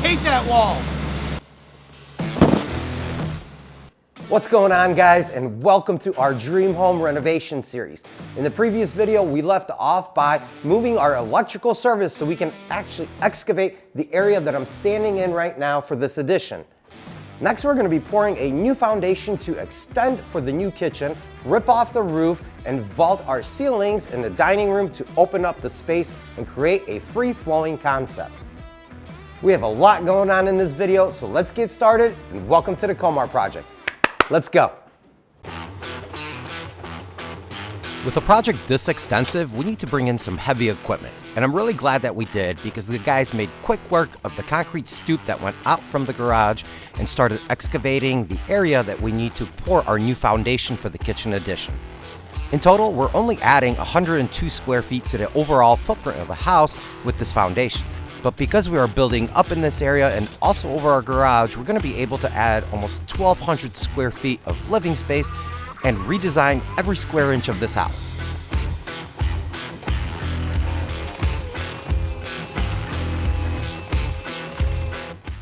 hate that wall. What's going on, guys, and welcome to our Dream Home Renovation series. In the previous video, we left off by moving our electrical service so we can actually excavate the area that I'm standing in right now for this addition. Next, we're going to be pouring a new foundation to extend for the new kitchen, rip off the roof, and vault our ceilings in the dining room to open up the space and create a free-flowing concept. We have a lot going on in this video, so let's get started, and welcome to the Comar project. Let's go. With a project this extensive, we need to bring in some heavy equipment, and I'm really glad that we did because the guys made quick work of the concrete stoop that went out from the garage and started excavating the area that we need to pour our new foundation for the kitchen addition. In total, we're only adding 102 square feet to the overall footprint of the house with this foundation. But because we are building up in this area and also over our garage, we're going to be able to add almost 1,200 square feet of living space and redesign every square inch of this house.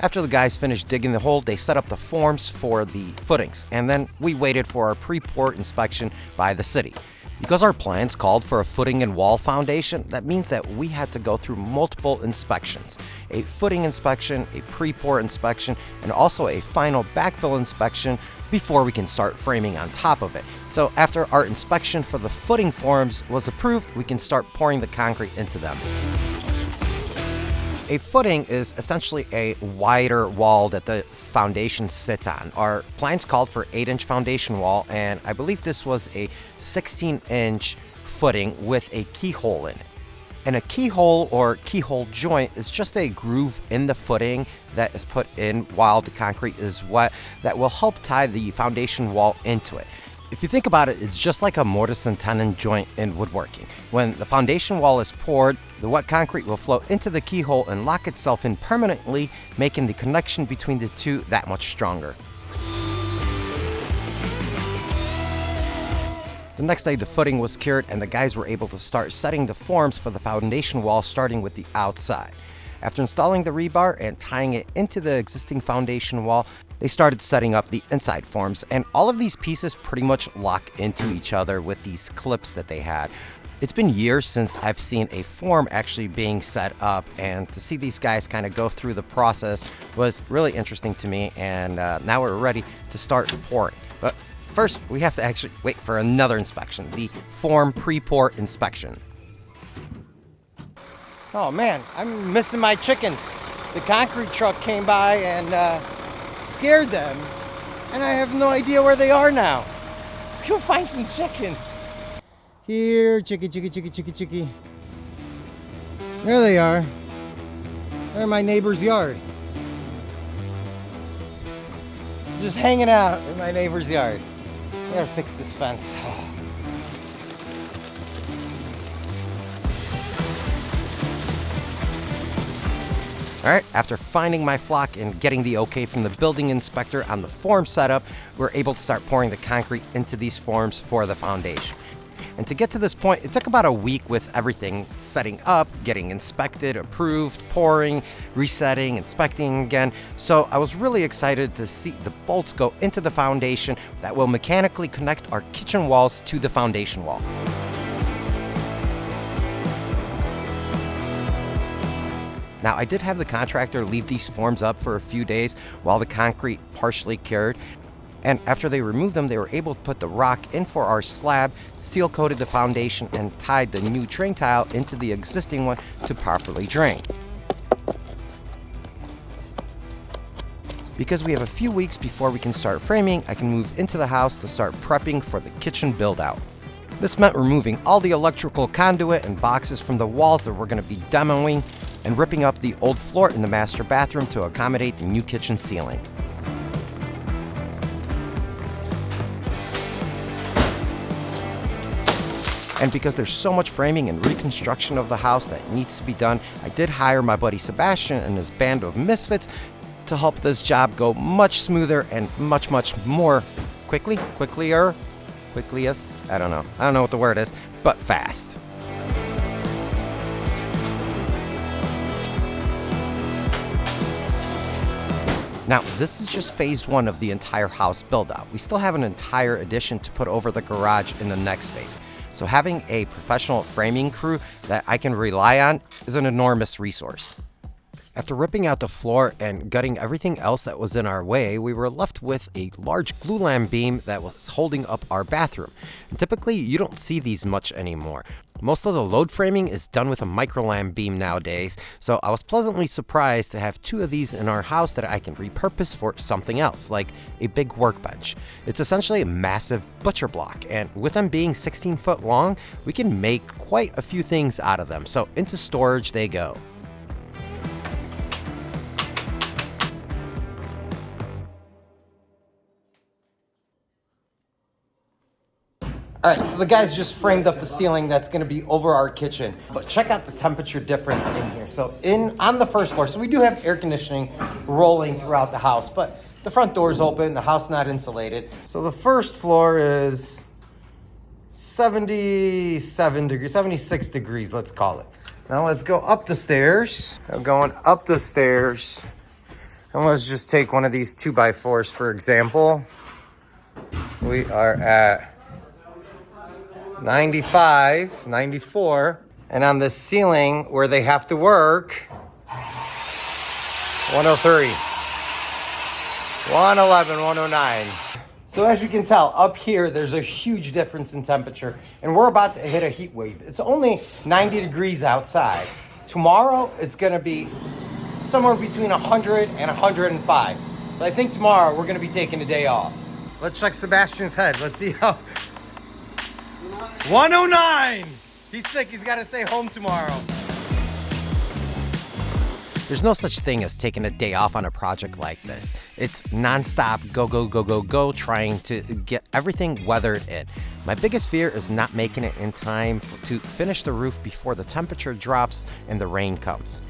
After the guys finished digging the hole, they set up the forms for the footings, and then we waited for our pre-pour inspection by the city. Because our plans called for a footing and wall foundation, that means that we had to go through multiple inspections. A footing inspection, a pre-pour inspection, and also a final backfill inspection before we can start framing on top of it. So after our inspection for the footing forms was approved, we can start pouring the concrete into them. A footing is essentially a wider wall that the foundation sits on. Our plans called for 8-inch foundation wall, and I believe this was a 16-inch footing with a keyhole in it. And a keyhole or keyhole joint is just a groove in the footing that is put in while the concrete is wet that will help tie the foundation wall into it. If you think about it, it's just like a mortise and tenon joint in woodworking. When the foundation wall is poured, the wet concrete will flow into the keyhole and lock itself in permanently, making the connection between the two that much stronger. The next day, the footing was cured and the guys were able to start setting the forms for the foundation wall, starting with the outside. After installing the rebar and tying it into the existing foundation wall, they started setting up the inside forms, and all of these pieces pretty much lock into each other with these clips that they had. It's been years since I've seen a form actually being set up, and to see these guys kind of go through the process was really interesting to me, and now we're ready to start pouring. But first, we have to actually wait for another inspection, the form pre-pour inspection. Oh man, I'm missing my chickens. The concrete truck came by and scared them, and I have no idea where they are now. Let's go find some chickens. Here, chickie. There they are. They're in my neighbor's yard. Just hanging out in my neighbor's yard. I gotta fix this fence. Alright, after finding my flock and getting the okay from the building inspector on the form setup, we're able to start pouring the concrete into these forms for the foundation. And to get to this point, it took about a week with everything setting up, getting inspected, approved, pouring, resetting, inspecting again. So I was really excited to see the bolts go into the foundation that will mechanically connect our kitchen walls to the foundation wall. Now, I did have the contractor leave these forms up for a few days while the concrete partially cured. And after they removed them, they were able to put the rock in for our slab, seal coated the foundation, and tied the new drain tile into the existing one to properly drain. Because we have a few weeks before we can start framing, I can move into the house to start prepping for the kitchen build out. This meant removing all the electrical conduit and boxes from the walls that we're going to be demoing, and ripping up the old floor in the master bathroom to accommodate the new kitchen ceiling. And because there's so much framing and reconstruction of the house that needs to be done, I did hire my buddy Sebastian and his band of misfits to help this job go much smoother and much more quickliest, I don't know what the word is, but fast. Now, this is just phase one of the entire house build out. We still have an entire addition to put over the garage in the next phase. So having a professional framing crew that I can rely on is an enormous resource. After ripping out the floor and gutting everything else that was in our way, we were left with a large glulam beam that was holding up our bathroom. And typically, you don't see these much anymore. Most of the load framing is done with a microlam beam nowadays, so I was pleasantly surprised to have two of these in our house that I can repurpose for something else, like a big workbench. It's essentially a massive butcher block, and with them being 16 foot long, we can make quite a few things out of them, so into storage they go. All right, so the guys just framed up the ceiling that's gonna be over our kitchen. But check out the temperature difference in here. So on the first floor, so we do have air conditioning rolling throughout the house, but the front door's open, the house not insulated. So the first floor is 77 degrees, 76 degrees, let's call it. Now let's go up the stairs. I'm going up the stairs. And let's just take one of these 2x4s, for example. We are at 95, 94, and on the ceiling where they have to work, 103, 111, 109. So as you can tell, up here, there's a huge difference in temperature, and we're about to hit a heat wave. It's only 90 degrees outside. Tomorrow, it's gonna be somewhere between 100 and 105. So I think tomorrow, we're gonna be taking a day off. Let's check Sebastian's head. Let's see how. 109! He's sick, he's gotta stay home tomorrow. There's no such thing as taking a day off on a project like this. It's nonstop, go, go, go, go, go, trying to get everything weathered in. My biggest fear is not making it in time to finish the roof before the temperature drops and the rain comes.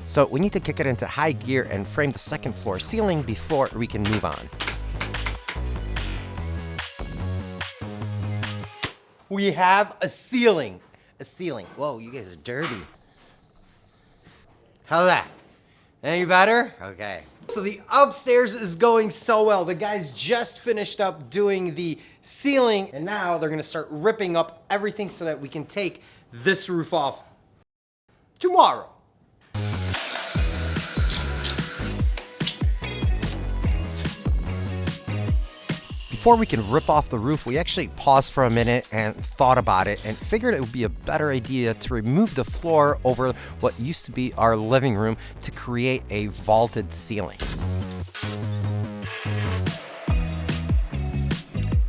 So we need to kick it into high gear and frame the second floor ceiling before we can move on. We have a ceiling. A ceiling. Whoa, you guys are dirty. How's that? Any better? Okay. So the upstairs is going so well. The guys just finished up doing the ceiling, and now they're gonna start ripping up everything so that we can take this roof off tomorrow. Before we can rip off the roof, we actually paused for a minute and thought about it and figured it would be a better idea to remove the floor over what used to be our living room to create a vaulted ceiling.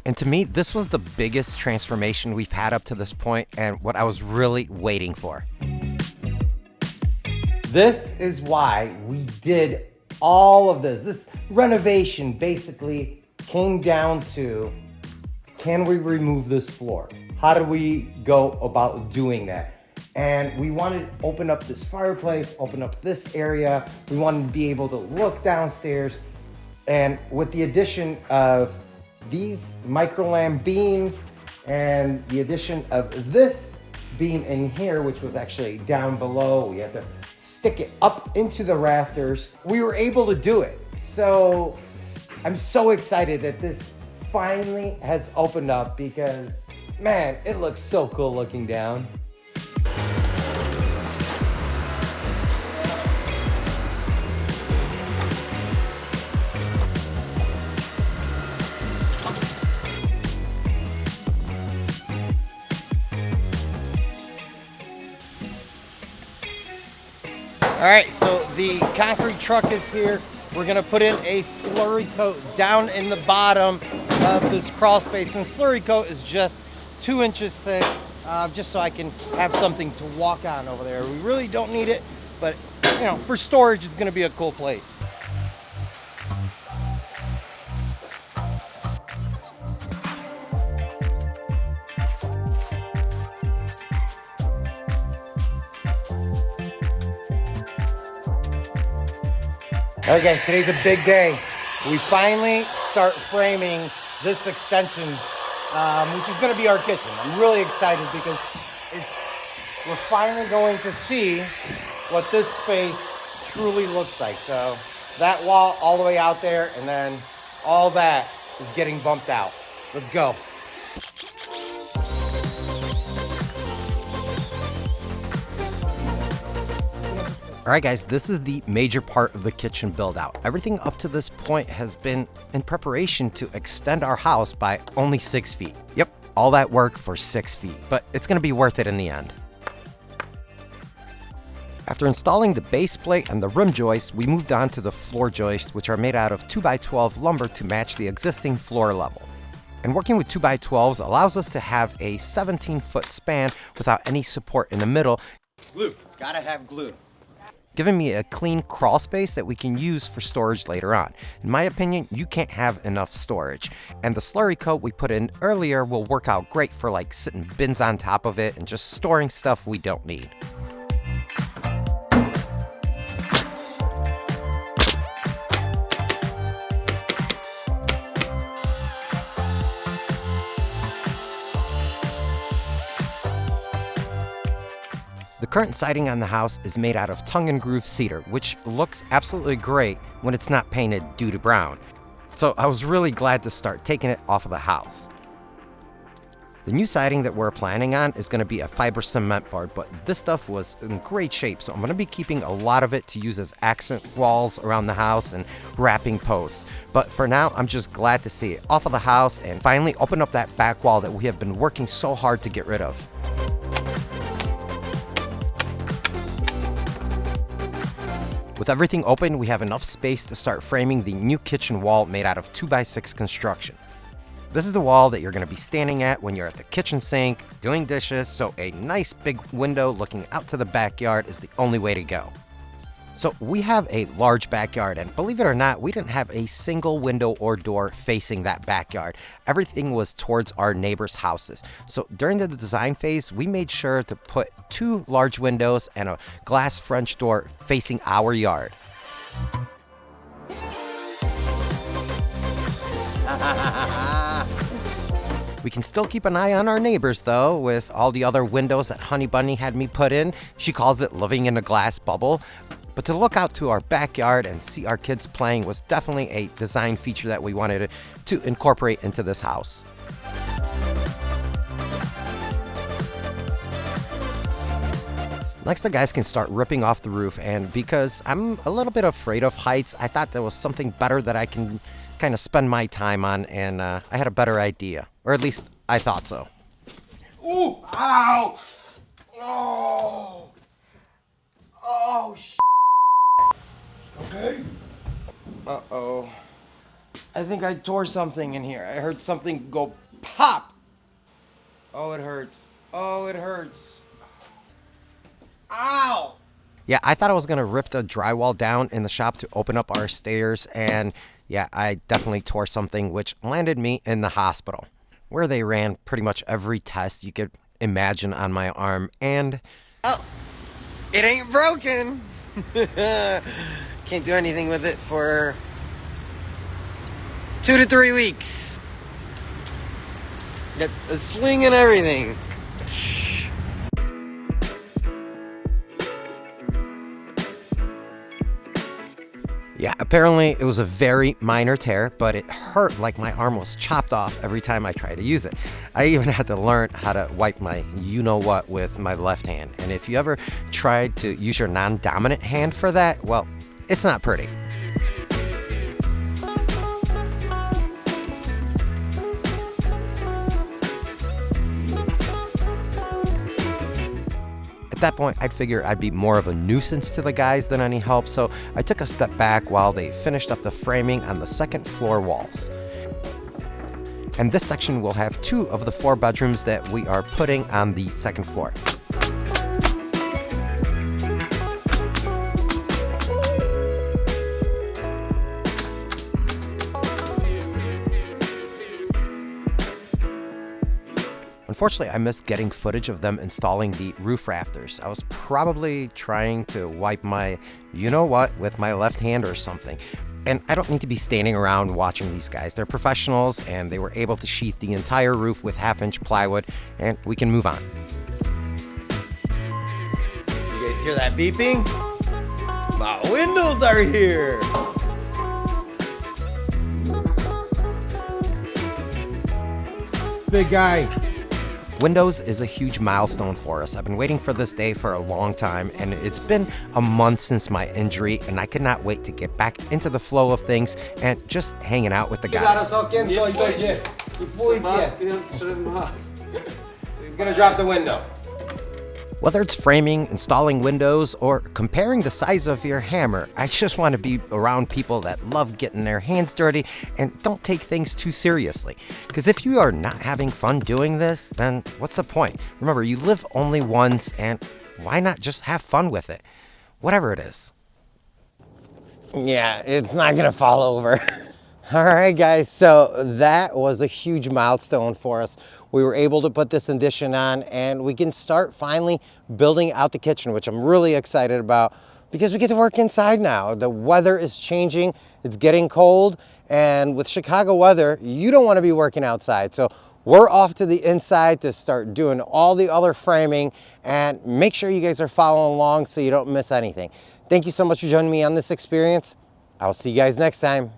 And to me, this was the biggest transformation we've had up to this point and what I was really waiting for. This is why we did all of this. This renovation basically came down to, can we remove this floor? How do we go about doing that? And we wanted to open up this fireplace, open up this area. We wanted to be able to look downstairs. And with the addition of these microlam beams and the addition of this beam in here, which was actually down below, we had to stick it up into the rafters. We were able to do it. So I'm so excited that this finally has opened up because, man, it looks so cool looking down. All right, so the concrete truck is here. We're gonna put in a slurry coat down in the bottom of this crawl space. And slurry coat is just 2 inches thick, just so I can have something to walk on over there. We really don't need it, but you know, for storage, it's gonna be a cool place. Okay, today's a big day. We finally start framing this extension, which is gonna be our kitchen. I'm really excited because we're finally going to see what this space truly looks like. So that wall all the way out there, and then all that is getting bumped out. Let's go. All right, guys, this is the major part of the kitchen build out. Everything up to this point has been in preparation to extend our house by only 6 feet. Yep, all that work for 6 feet, but it's gonna be worth it in the end. After installing the base plate and the rim joists, we moved on to the floor joists, which are made out of 2x12 lumber to match the existing floor level. And working with 2x12s allows us to have a 17-foot span without any support in the middle. Glue, gotta have glue. Giving me a clean crawl space that we can use for storage later on. In my opinion, you can't have enough storage. And the slurry coat we put in earlier will work out great for like sitting bins on top of it and just storing stuff we don't need. The current siding on the house is made out of tongue and groove cedar, which looks absolutely great when it's not painted due to brown. So I was really glad to start taking it off of the house. The new siding that we're planning on is going to be a fiber cement board, but this stuff was in great shape, so I'm going to be keeping a lot of it to use as accent walls around the house and wrapping posts. But for now, I'm just glad to see it off of the house and finally open up that back wall that we have been working so hard to get rid of. With everything open, we have enough space to start framing the new kitchen wall made out of 2x6 construction. This is the wall that you're going to be standing at when you're at the kitchen sink, doing dishes, so a nice big window looking out to the backyard is the only way to go. So we have a large backyard, and believe it or not, we didn't have a single window or door facing that backyard. Everything was towards our neighbors' houses. So during the design phase, we made sure to put 2 large windows and a glass French door facing our yard. We can still keep an eye on our neighbors though, with all the other windows that Honey Bunny had me put in. She calls it living in a glass bubble. But to look out to our backyard and see our kids playing was definitely a design feature that we wanted to incorporate into this house. Next, the guys can start ripping off the roof, and because I'm a little bit afraid of heights, I thought there was something better that I can kind of spend my time on, and I had a better idea. Or at least I thought so. Ooh! Ow! Oh! Oh, okay? Uh-oh. I think I tore something in here. I heard something go pop. Oh, it hurts. Oh, it hurts. Ow! Yeah, I thought I was going to rip the drywall down in the shop to open up our stairs, and yeah, I definitely tore something, which landed me in the hospital, where they ran pretty much every test you could imagine on my arm, and oh, it ain't broken. Can't do anything with it for 2 to 3 weeks. Got a sling and everything. Yeah, apparently it was a very minor tear, but it hurt like my arm was chopped off every time I tried to use it. I even had to learn how to wipe my you-know-what with my left hand. And if you ever tried to use your non-dominant hand for that, well, it's not pretty. At that point, I'd figure I'd be more of a nuisance to the guys than any help, so I took a step back while they finished up the framing on the second floor walls. And this section will have 2 of the 4 bedrooms that we are putting on the second floor. Unfortunately, I missed getting footage of them installing the roof rafters. I was probably trying to wipe my you-know-what with my left hand or something. And I don't need to be standing around watching these guys. They're professionals, and they were able to sheath the entire roof with half-inch plywood, and we can move on. You guys hear that beeping? My windows are here! big guy. Windows is a huge milestone for us. I've been waiting for this day for a long time, and it's been a month since my injury, and I could not wait to get back into the flow of things and just hanging out with the guys. He's gonna drop the window. Whether it's framing, installing windows, or comparing the size of your hammer, I just want to be around people that love getting their hands dirty and don't take things too seriously. Because if you are not having fun doing this, then what's the point? Remember, you live only once, and why not just have fun with it? Whatever it is. Yeah, it's not gonna fall over. All right, guys, so that was a huge milestone for us. We were able to put this addition on, and we can start finally building out the kitchen, which I'm really excited about because we get to work inside now. The weather is changing, it's getting cold, and with Chicago weather, you don't want to be working outside. So we're off to the inside to start doing all the other framing, and make sure you guys are following along so you don't miss anything. Thank you so much for joining me on this experience. I'll see you guys next time.